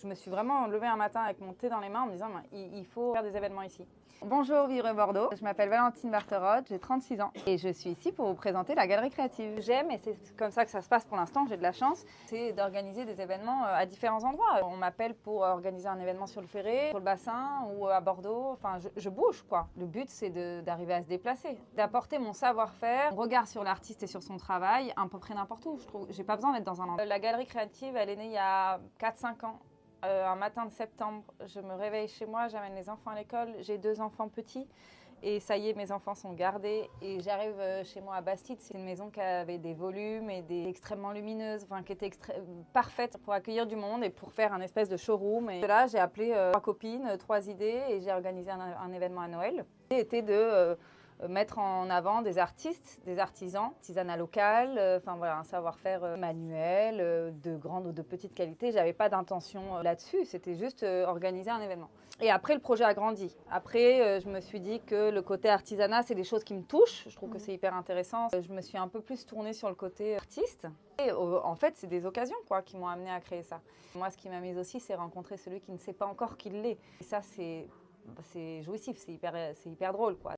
Je me suis vraiment levée un matin avec mon thé dans les mains en me disant il faut faire des événements ici. Bonjour Vivre Bordeaux, je m'appelle Valentine Barterotte, j'ai 36 ans et je suis ici pour vous présenter la Galerie Créative. J'aime, et c'est comme ça que ça se passe pour l'instant, j'ai de la chance, c'est d'organiser des événements à différents endroits. On m'appelle pour organiser un événement sur le Ferré, sur le bassin ou à Bordeaux, enfin je bouge quoi. Le but c'est d'arriver à se déplacer, d'apporter mon savoir-faire, mon regard sur l'artiste et sur son travail à peu près n'importe où. Je trouve, j'ai pas besoin d'être dans un endroit. La Galerie Créative, elle est née il y a 4-5 ans. Un matin de septembre, je me réveille chez moi, j'amène les enfants à l'école, j'ai 2 enfants petits et ça y est, mes enfants sont gardés et j'arrive chez moi à Bastide. C'est une maison qui avait des volumes et des extrêmement lumineuses, enfin qui était parfaite pour accueillir du monde et pour faire un espèce de showroom. Et là, j'ai appelé 3 copines, 3 idées et j'ai organisé un événement à Noël. L'idée était de mettre en avant des artistes, des artisans, artisanat local, enfin voilà, un savoir-faire manuel, de grande ou de petite qualité. J'avais pas d'intention là-dessus, c'était juste organiser un événement. Et après, le projet a grandi. Après, je me suis dit que le côté artisanat, c'est des choses qui me touchent. Je trouve que c'est hyper intéressant. Je me suis un peu plus tournée sur le côté artiste. Et en fait, c'est des occasions quoi, qui m'ont amenée à créer ça. Moi, ce qui m'amuse aussi, c'est rencontrer celui qui ne sait pas encore qu'il l'est. Et ça, c'est jouissif, c'est hyper drôle, quoi.